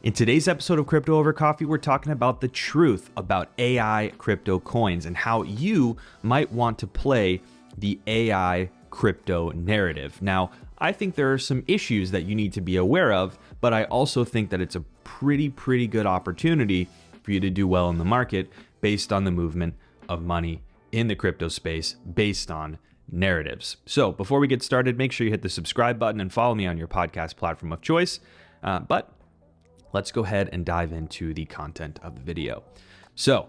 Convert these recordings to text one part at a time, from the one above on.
In today's episode of Crypto Over Coffee, we're talking about the truth about AI crypto coins and how you might want to play the AI crypto narrative. Now, I think there are some issues that you need to be aware of, but I also think that it's a pretty good opportunity for you to do well in the market based on the movement of money in the crypto space based on narratives. So before we get started, make sure you hit the subscribe button and follow me on your podcast platform of choice. But let's go ahead and dive into the content of the video. So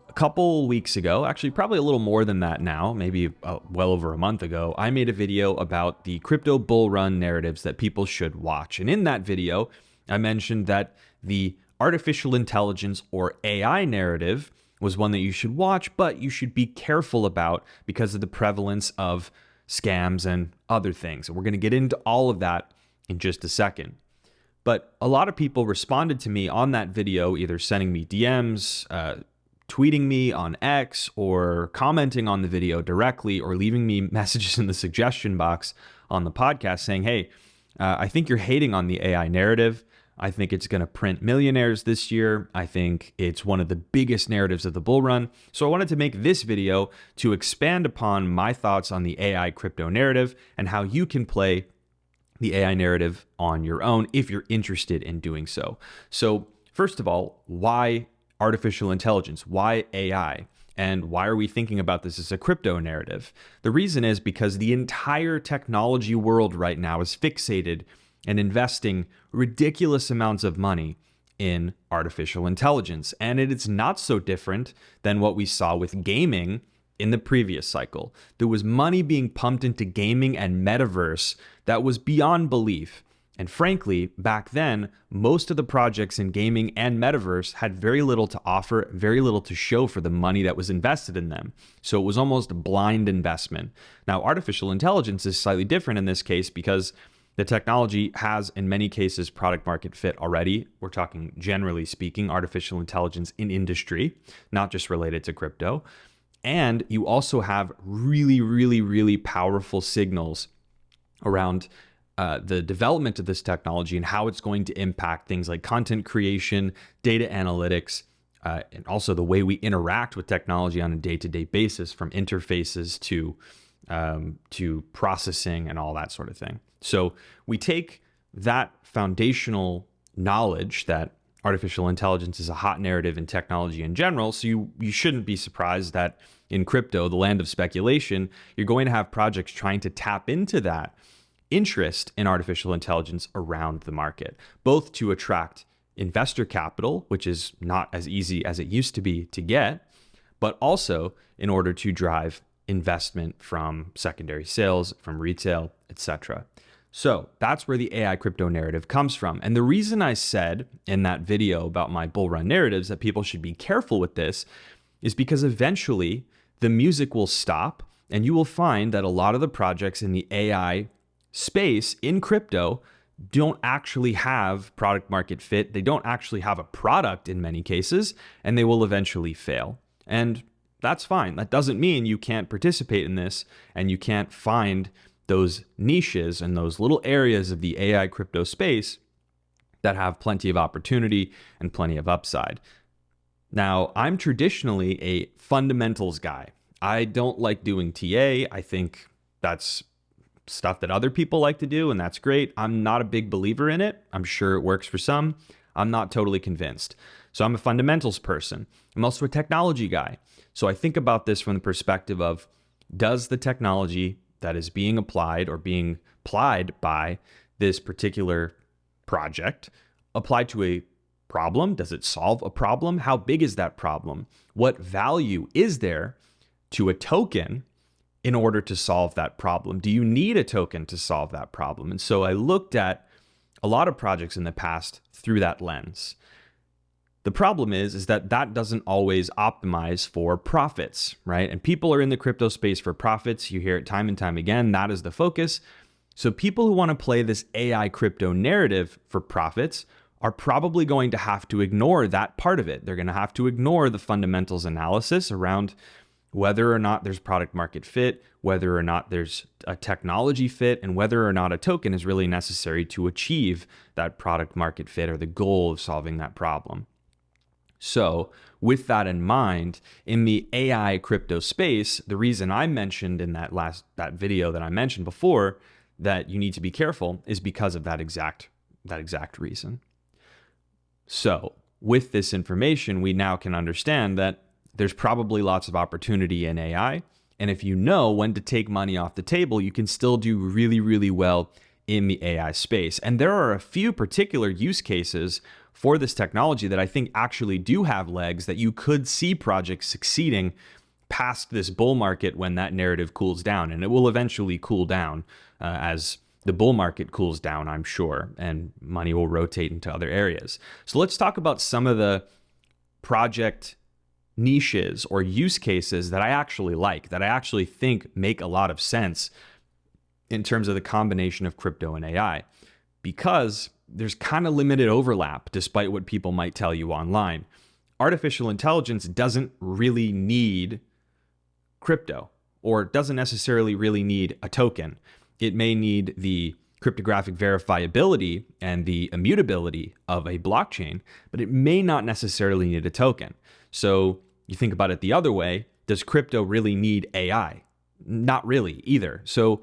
a couple weeks ago, actually probably a little more than that now, maybe well over a month ago, I made a video about the crypto bull run narratives that people should watch. And in that video, I mentioned that the artificial intelligence or AI narrative was one that you should watch, but you should be careful about because of the prevalence of scams and other things. And we're going to get into all of that in just a second. But a lot of people responded to me on that video, either sending me DMs, tweeting me on X, or commenting on the video directly, or leaving me messages in the suggestion box on the podcast saying, hey, I think you're hating on the AI narrative. I think it's going to print millionaires this year. I think it's one of the biggest narratives of the bull run. So I wanted to make this video to expand upon my thoughts on the AI crypto narrative and how you can play the AI narrative on your own if you're interested in doing so. So first of all, why artificial intelligence? Why AI? And why are we thinking about this as a crypto narrative? The reason is because the entire technology world right now is fixated and investing ridiculous amounts of money in artificial intelligence. And it's not so different than what we saw with gaming in the previous cycle. There was money being pumped into gaming and metaverse that was beyond belief. And frankly, back then, most of the projects in gaming and metaverse had very little to offer, very little to show for the money that was invested in them. So it was almost blind investment. Now, artificial intelligence is slightly different in this case because the technology has, in many cases, product market fit already. We're talking, generally speaking, artificial intelligence in industry, not just related to crypto. And you also have really powerful signals around the development of this technology and how it's going to impact things like content creation, data analytics, and also the way we interact with technology on a day-to-day basis, from interfaces to processing and all that sort of thing. So we take that foundational knowledge that artificial intelligence is a hot narrative in technology in general. So you shouldn't be surprised that in crypto, the land of speculation, you're going to have projects trying to tap into that interest in artificial intelligence around the market, both to attract investor capital, which is not as easy as it used to be to get, but also in order to drive investment from secondary sales, from retail, etc. So that's where the AI crypto narrative comes from. And the reason I said in that video about my bull run narratives that people should be careful with this is because eventually the music will stop and you will find that a lot of the projects in the AI space in crypto don't actually have product market fit. They don't actually have a product in many cases, and they will eventually fail. And that's fine. That doesn't mean you can't participate in this and you can't find those niches and those little areas of the AI crypto space that have plenty of opportunity and plenty of upside. Now, I'm traditionally a fundamentals guy. I don't like doing TA. I think that's stuff that other people like to do, and that's great. I'm not a big believer in it. I'm sure it works for some. I'm not totally convinced. So I'm a fundamentals person. I'm also a technology guy. So I think about this from the perspective of, does the technology that is being applied or being applied by this particular project apply to a problem? Does it solve a problem? How big is that problem? What value is there to a token in order to solve that problem? Do you need a token to solve that problem? And so I looked at a lot of projects in the past through that lens. The problem is that doesn't always optimize for profits, right? And people are in the crypto space for profits. You hear it time and time again. That is the focus. So people who want to play this AI crypto narrative for profits are probably going to have to ignore that part of it. They're going to have to ignore the fundamentals analysis around whether or not there's product market fit, whether or not there's a technology fit, and whether or not a token is really necessary to achieve that product market fit or the goal of solving that problem. So with that in mind, in the AI crypto space, the reason I mentioned in that video that I mentioned before that you need to be careful is because of that exact reason. So with this information, we now can understand that there's probably lots of opportunity in AI. And if you know when to take money off the table, you can still do really, really well in the AI space. And there are a few particular use cases for this technology that I think actually do have legs that you could see projects succeeding past this bull market when that narrative cools down. And it will eventually cool down as the bull market cools down, I'm sure, and money will rotate into other areas. So let's talk about some of the project niches or use cases that I actually like, that I actually think make a lot of sense in terms of the combination of crypto and AI, because there's kind of limited overlap despite what people might tell you online. Artificial intelligence doesn't really need crypto, or doesn't necessarily really need a token. It may need the cryptographic verifiability and the immutability of a blockchain, but it may not necessarily need a token. So you think about it the other way, does crypto really need AI? Not really either. So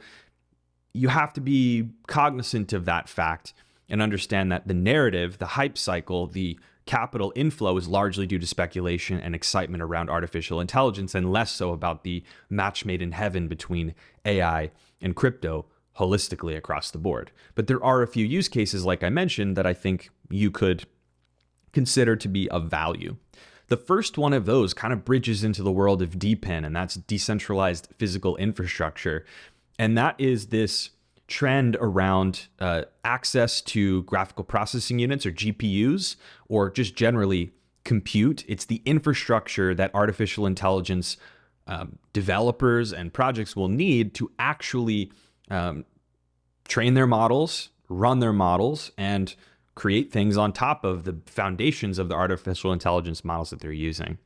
you have to be cognizant of that fact and understand that the narrative, the hype cycle, the capital inflow is largely due to speculation and excitement around artificial intelligence, and less so about the match made in heaven between AI and crypto holistically across the board. But there are a few use cases, like I mentioned, that I think you could consider to be of value. The first one of those kind of bridges into the world of DePIN, and that's decentralized physical infrastructure. And that is this trend around access to graphical processing units, or GPUs, or just generally compute. It's the infrastructure that artificial intelligence developers and projects will need to actually train their models, run their models, and create things on top of the foundations of the artificial intelligence models that they're using.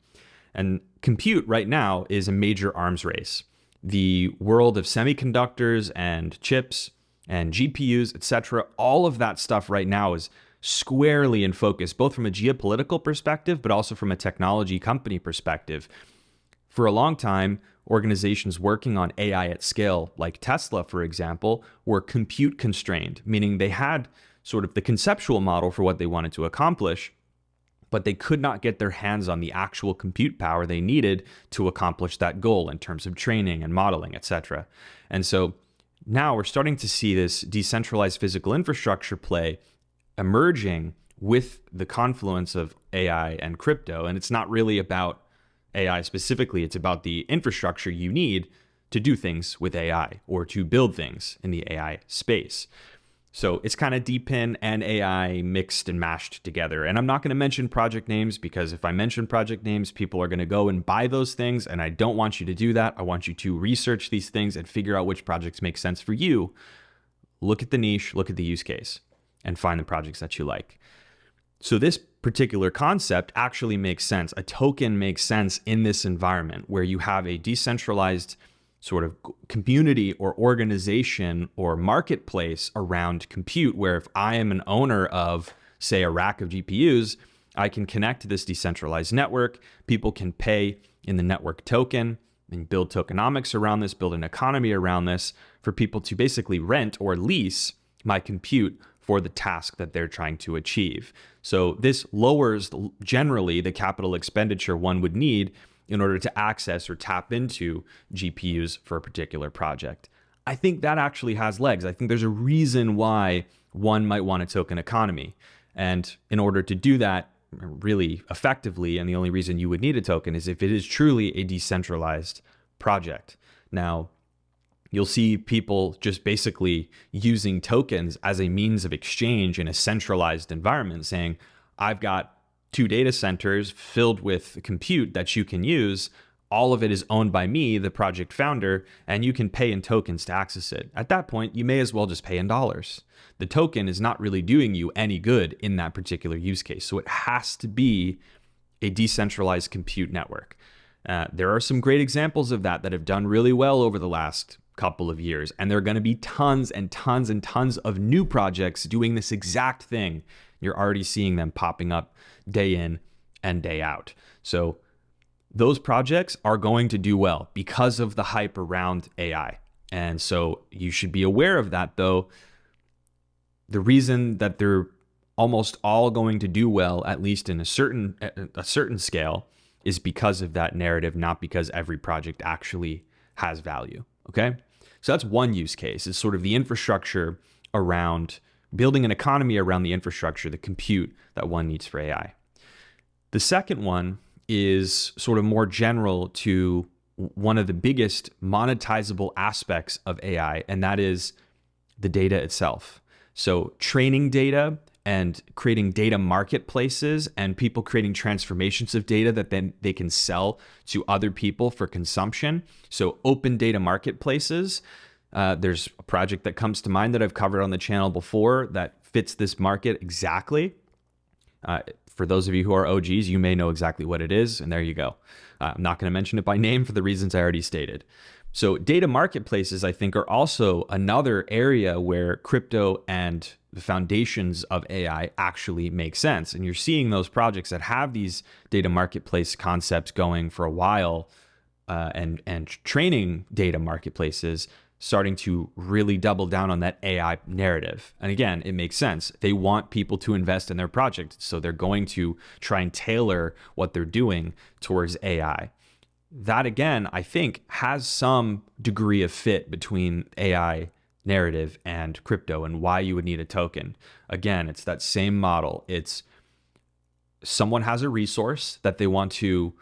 And compute right now is a major arms race. The world of semiconductors and chips and GPUs, etc., all of that stuff right now is squarely in focus, both from a geopolitical perspective, but also from a technology company perspective. For a long time, organizations working on AI at scale, like Tesla, for example, were compute constrained, meaning they had sort of the conceptual model for what they wanted to accomplish, but they could not get their hands on the actual compute power they needed to accomplish that goal in terms of training and modeling, etc. And so now we're starting to see this decentralized physical infrastructure play emerging with the confluence of AI and crypto. And it's not really about AI specifically, it's about the infrastructure you need to do things with AI or to build things in the AI space. So it's kind of DePIN and AI mixed and mashed together. And I'm not going to mention project names, because if I mention project names, people are going to go and buy those things. And I don't want you to do that. I want you to research these things and figure out which projects make sense for you. Look at the niche, look at the use case, and find the projects that you like. So this particular concept actually makes sense. A token makes sense in this environment where you have a decentralized sort of community or organization or marketplace around compute, where if I am an owner of, say, a rack of GPUs, I can connect to this decentralized network. People can pay in the network token and build tokenomics around this, build an economy around this for people to basically rent or lease my compute for the task that they're trying to achieve. So this lowers generally the capital expenditure one would need in order to access or tap into GPUs for a particular project. I think that actually has legs. I think there's a reason why one might want a token economy. And in order to do that really effectively, and the only reason you would need a token is if it is truly a decentralized project. Now, you'll see people just basically using tokens as a means of exchange in a centralized environment, saying, I've got 2 data centers filled with compute that you can use. All of it is owned by me, the project founder, and you can pay in tokens to access it. At that point, you may as well just pay in dollars. The token is not really doing you any good in that particular use case. So it has to be a decentralized compute network. There are some great examples of that have done really well over the last couple of years. And there are going to be tons and tons and tons of new projects doing this exact thing. You're already seeing them popping up day in and day out. So those projects are going to do well because of the hype around AI. And so you should be aware of that, though. The reason that they're almost all going to do well, at least in a certain scale, is because of that narrative, not because every project actually has value. Okay? So that's one use case, is sort of the infrastructure around building an economy around the infrastructure, the compute that one needs for AI. The second one is sort of more general to one of the biggest monetizable aspects of AI, and that is the data itself. So training data and creating data marketplaces and people creating transformations of data that then they can sell to other people for consumption. So open data marketplaces. There's a project that comes to mind that I've covered on the channel before that fits this market exactly. For those of you who are OGs, you may know exactly what it is, and there you go. I'm not going to mention it by name for the reasons I already stated. So data marketplaces, I think, are also another area where crypto and the foundations of AI actually make sense. And you're seeing those projects that have these data marketplace concepts going for a while, and training data marketplaces starting to really double down on that AI narrative. And again, it makes sense. They want people to invest in their project, so they're going to try and tailor what they're doing towards AI. That, again, I think has some degree of fit between AI narrative and crypto and why you would need a token. Again, it's that same model. It's someone has a resource that they want to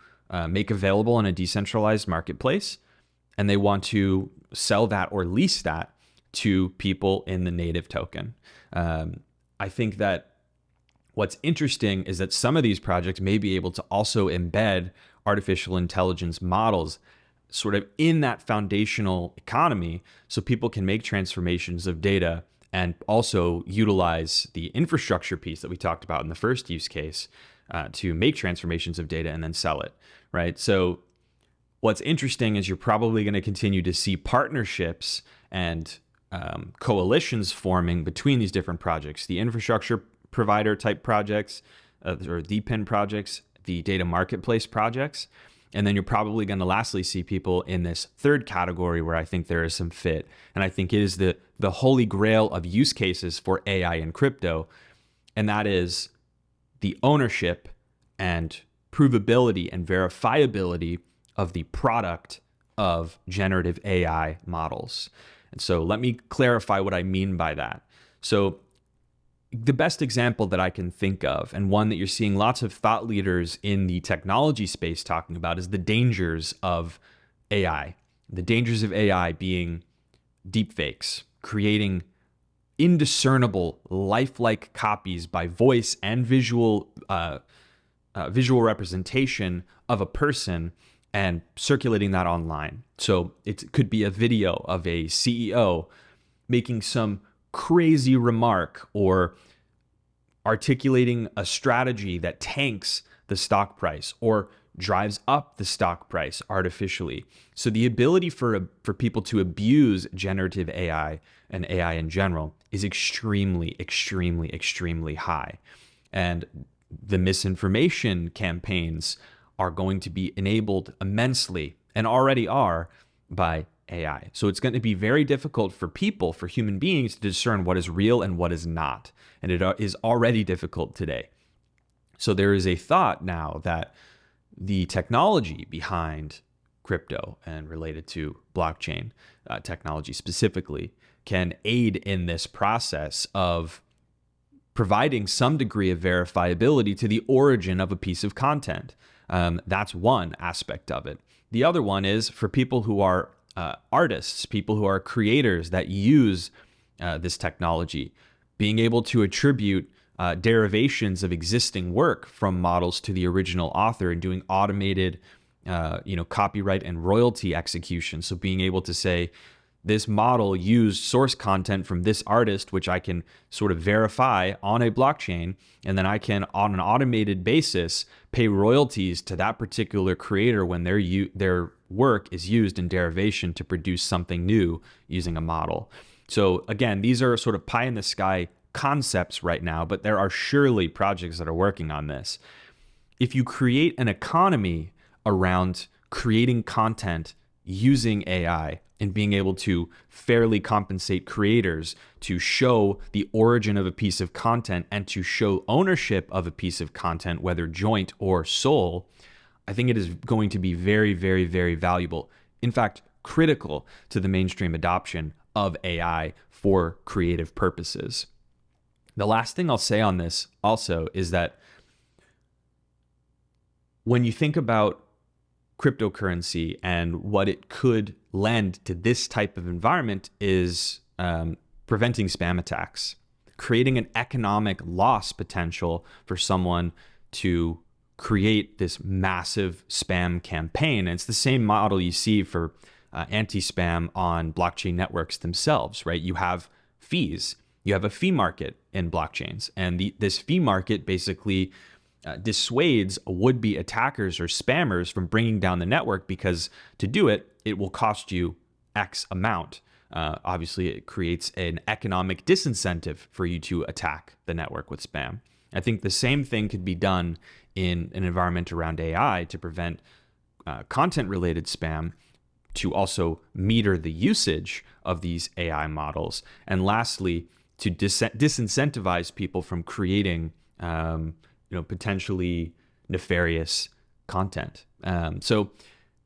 make available in a decentralized marketplace, and they want to sell that or lease that to people in the native token. I think that what's interesting is that some of these projects may be able to also embed artificial intelligence models sort of in that foundational economy, so people can make transformations of data and also utilize the infrastructure piece that we talked about in the first use case to make transformations of data and then sell it, right? So what's interesting is you're probably going to continue to see partnerships and coalitions forming between these different projects, the infrastructure provider type projects, or DePIN projects, the data marketplace projects. And then you're probably going to lastly see people in this third category where I think there is some fit. And I think it is the holy grail of use cases for AI and crypto. And that is the ownership and provability and verifiability of the product of generative AI models. And so let me clarify what I mean by that. So the best example that I can think of, and one that you're seeing lots of thought leaders in the technology space talking about, is the dangers of AI. The dangers of AI being deepfakes, creating indiscernible, lifelike copies by voice and visual representation of a person and circulating that online. So it could be a video of a CEO making some crazy remark or articulating a strategy that tanks the stock price or drives up the stock price artificially. So the ability for people to abuse generative AI and AI in general is extremely, extremely, extremely high. And the misinformation campaigns are going to be enabled immensely, and already are, by AI. So it's going to be very difficult for people, for human beings, to discern what is real and what is not. And it is already difficult today. So there is a thought now that the technology behind crypto and related to blockchain technology specifically can aid in this process of providing some degree of verifiability to the origin of a piece of content. That's one aspect of it. The other one is for people who are artists, people who are creators that use this technology, being able to attribute derivations of existing work from models to the original author and doing automated copyright and royalty execution. So being able to say, this model used source content from this artist, which I can sort of verify on a blockchain, and then I can, on an automated basis, pay royalties to that particular creator when their work is used in derivation to produce something new using a model. So again, these are sort of pie in the sky concepts right now, but there are surely projects that are working on this. If you create an economy around creating content using AI and being able to fairly compensate creators to show the origin of a piece of content and to show ownership of a piece of content, whether joint or sole, I think it is going to be very, very, very valuable. In fact, critical to the mainstream adoption of AI for creative purposes. The last thing I'll say on this also is that when you think about cryptocurrency and what it could lend to this type of environment is preventing spam attacks, creating an economic loss potential for someone to create this massive spam campaign. And it's the same model you see for anti-spam on blockchain networks themselves, right? You have fees. You have a fee market in blockchains. And this fee market basically dissuades would-be attackers or spammers from bringing down the network, because to do it, it will cost you X amount. Obviously, it creates an economic disincentive for you to attack the network with spam. I think the same thing could be done in an environment around AI to prevent content-related spam, to also meter the usage of these AI models. And lastly, to disincentivize people from creating potentially nefarious content. So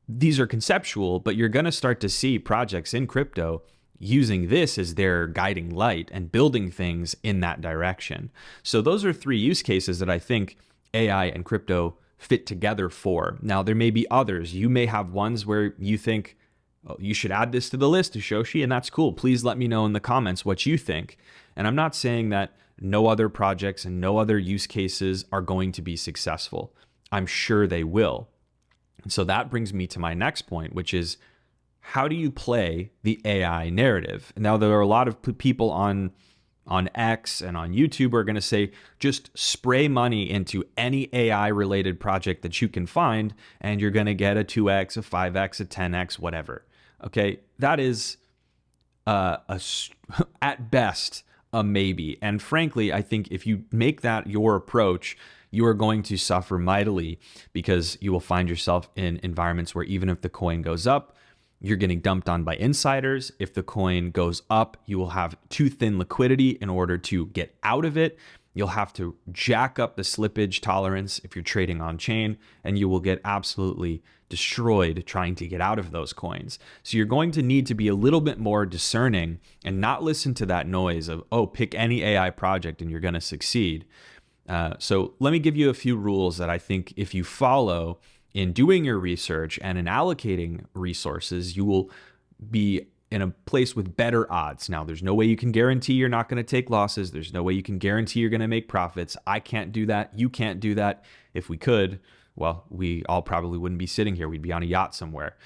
these are conceptual, but you're going to start to see projects in crypto using this as their guiding light and building things in that direction. So those are three use cases that I think AI and crypto fit together for. Now, there may be others. You may have ones where you think, oh, you should add this to the list, Hashoshi, and that's cool. Please let me know in the comments what you think. And I'm not saying that no other projects and no other use cases are going to be successful. I'm sure they will. And so that brings me to my next point, which is, how do you play the AI narrative? Now, there are a lot of people on X and on YouTube who are going to say, just spray money into any AI-related project that you can find, and you're going to get a 2x, a 5x, a 10x, whatever. Okay, that is at best a maybe. And frankly, I think if you make that your approach, you are going to suffer mightily, because you will find yourself in environments where even if the coin goes up, you're getting dumped on by insiders. If the coin goes up, you will have too thin liquidity in order to get out of it. You'll have to jack up the slippage tolerance if you're trading on chain, and you will get absolutely destroyed trying to get out of those coins. So you're going to need to be a little bit more discerning and not listen to that noise of, oh, pick any AI project and you're going to succeed. So let me give you a few rules that I think if you follow in doing your research and in allocating resources, you will be in a place with better odds. Now, there's no way you can guarantee you're not going to take losses. There's no way you can guarantee you're going to make profits. I can't do that. You can't do that. If we could, well, we all probably wouldn't be sitting here. We'd be on a yacht somewhere.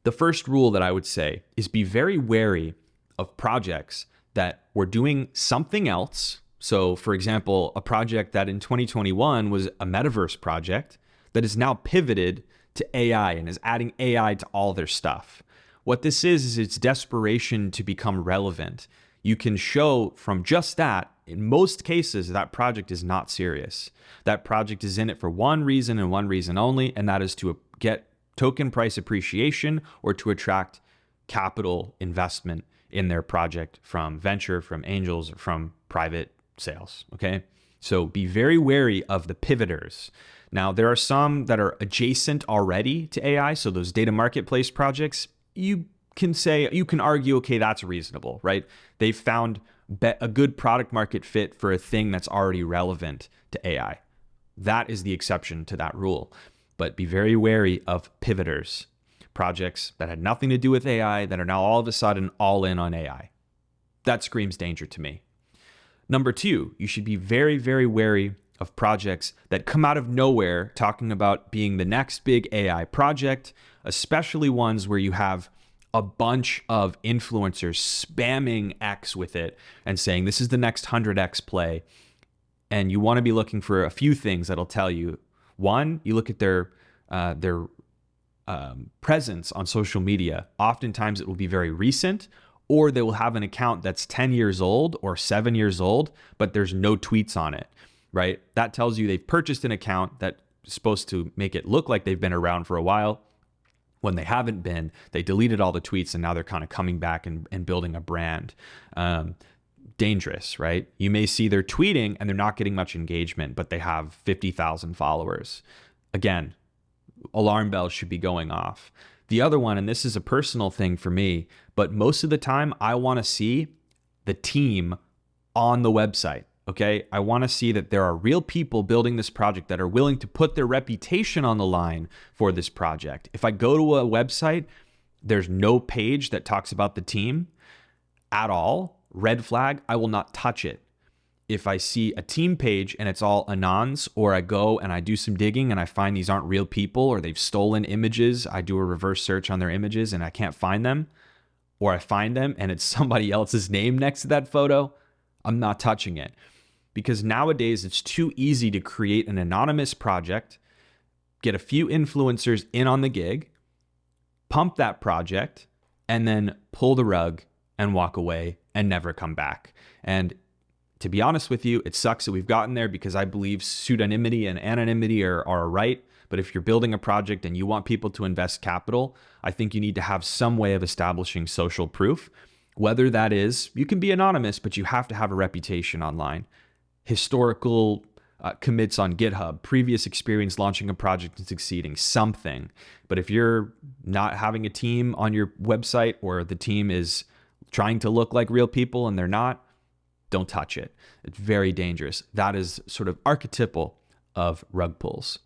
The first rule that I would say is be very wary of projects that were doing something else. So, for example, a project that in 2021 was a metaverse project that is now pivoted to AI and is adding AI to all their stuff. What this is it's desperation to become relevant. You can show from just that, in most cases, that project is not serious. That project is in it for one reason and one reason only, and that is to get token price appreciation or to attract capital investment in their project from venture, from angels, or from private sales, okay? So be very wary of the pivoters. Now, there are some that are adjacent already to AI, so those data marketplace projects, you can argue, okay, that's reasonable, right? They've found a good product market fit for a thing that's already relevant to AI. That is the exception to that rule. But be very wary of pivoters, projects that had nothing to do with AI that are now all of a sudden all in on AI. That screams danger to me. Number two, you should be very, very wary of projects that come out of nowhere talking about being the next big AI project, especially ones where you have a bunch of influencers spamming X with it and saying this is the next 100X play. And you want to be looking for a few things that'll tell you. One, you look at their presence on social media. Oftentimes it will be very recent, or they will have an account that's 10 years old or 7 years old, but there's no tweets on it, right? That tells you they've purchased an account that's supposed to make it look like they've been around for a while. When they haven't been, they deleted all the tweets and now they're kind of coming back and building a brand. Dangerous, right? You may see they're tweeting and they're not getting much engagement, but they have 50,000 followers. Again, alarm bells should be going off. The other one, and this is a personal thing for me, but most of the time I want to see the team on the website. Okay, I want to see that there are real people building this project that are willing to put their reputation on the line for this project. If I go to a website, there's no page that talks about the team at all, red flag, I will not touch it. If I see a team page and it's all anons, or I go and I do some digging and I find these aren't real people or they've stolen images, I do a reverse search on their images and I can't find them, or I find them and it's somebody else's name next to that photo, I'm not touching it. Because nowadays it's too easy to create an anonymous project, get a few influencers in on the gig, pump that project, and then pull the rug and walk away and never come back. And to be honest with you, it sucks that we've gotten there, because I believe pseudonymity and anonymity are a right. But if you're building a project and you want people to invest capital, I think you need to have some way of establishing social proof. Whether that is, you can be anonymous, but you have to have a reputation online. Historical commits on GitHub, previous experience launching a project and succeeding, something. But if you're not having a team on your website, or the team is trying to look like real people and they're not, don't touch it. It's very dangerous. That is sort of archetypal of rug pulls.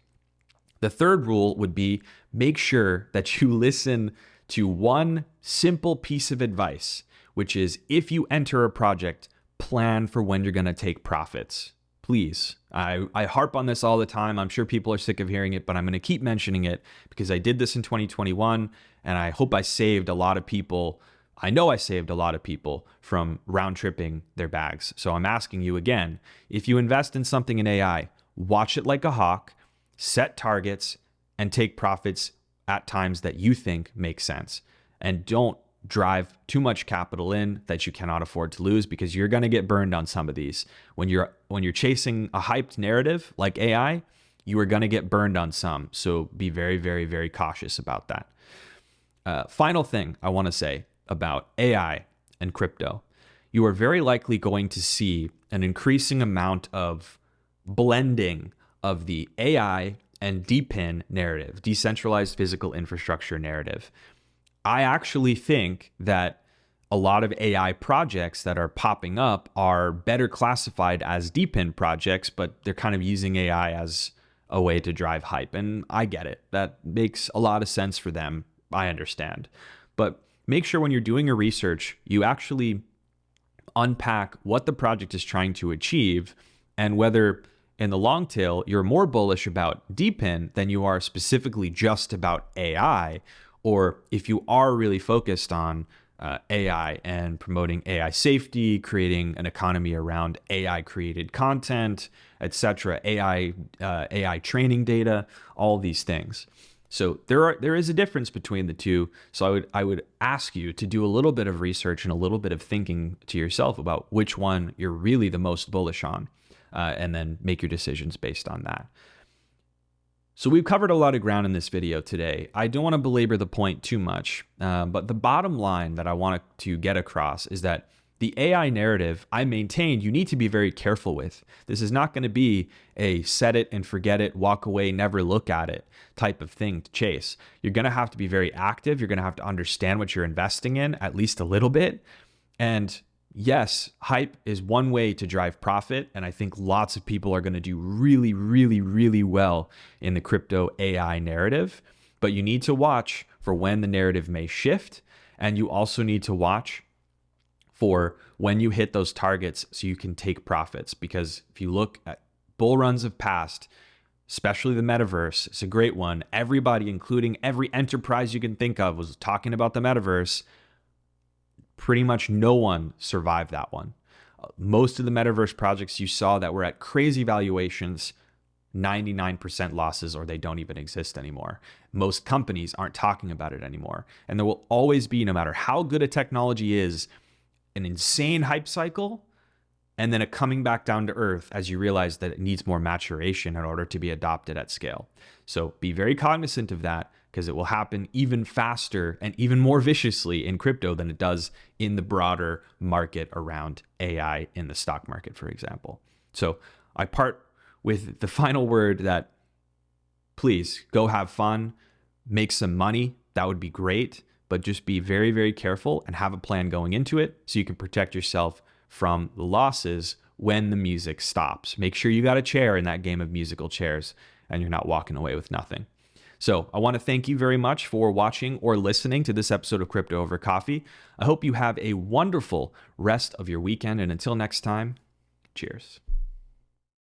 The third rule would be, make sure that you listen to one simple piece of advice, which is, if you enter a project, plan for when you're going to take profits. Please. I harp on this all the time. I'm sure people are sick of hearing it, but I'm going to keep mentioning it because I did this in 2021 and I hope I saved a lot of people. I know I saved a lot of people from round tripping their bags. So I'm asking you again, if you invest in something in AI, watch it like a hawk, set targets, and take profits at times that you think make sense. And don't drive too much capital in that you cannot afford to lose, because you're going to get burned on some of these. When you're chasing a hyped narrative like AI, you are going to get burned on some. So be very, very, very cautious about that. Final thing I want to say about AI and crypto. You are very likely going to see an increasing amount of blending of the AI and DePIN narrative, decentralized physical infrastructure narrative. I actually think that a lot of AI projects that are popping up are better classified as DePIN projects, but they're kind of using AI as a way to drive hype. And I get it. That makes a lot of sense for them. I understand. But make sure when you're doing your research, you actually unpack what the project is trying to achieve, and whether in the long tail, you're more bullish about DePIN than you are specifically just about AI, or if you are really focused on AI and promoting AI safety, creating an economy around AI created content, etc., AI training data, all these things. So there is a difference between the two. So I would ask you to do a little bit of research and a little bit of thinking to yourself about which one you're really the most bullish on, and then make your decisions based on that. So we've covered a lot of ground in this video today. I don't want to belabor the point too much, but the bottom line that I want to get across is that the AI narrative, I maintain, you need to be very careful with. This is not going to be a set it and forget it, walk away, never look at it type of thing to chase. You're going to have to be very active. You're going to have to understand what you're investing in, at least a little bit. And yes, hype is one way to drive profit. And I think lots of people are going to do really, really, really well in the crypto AI narrative. But you need to watch for when the narrative may shift. And you also need to watch for when you hit those targets so you can take profits. Because if you look at bull runs of past, especially the metaverse. It's a great one. Everybody, including every enterprise you can think of, was talking about the metaverse. Pretty much no one survived that one. Most of the metaverse projects you saw that were at crazy valuations, 99% losses, or they don't even exist anymore. Most companies aren't talking about it anymore. And there will always be, no matter how good a technology is, an insane hype cycle and then it coming back down to earth as you realize that it needs more maturation in order to be adopted at scale. So be very cognizant of that, because it will happen even faster and even more viciously in crypto than it does in the broader market around AI in the stock market, for example. So I part with the final word that please go have fun, make some money. That would be great, but just be very, very careful and have a plan going into it so you can protect yourself from the losses when the music stops. Make sure you got a chair in that game of musical chairs and you're not walking away with nothing. So I want to thank you very much for watching or listening to this episode of Crypto Over Coffee. I hope you have a wonderful rest of your weekend. And until next time, cheers.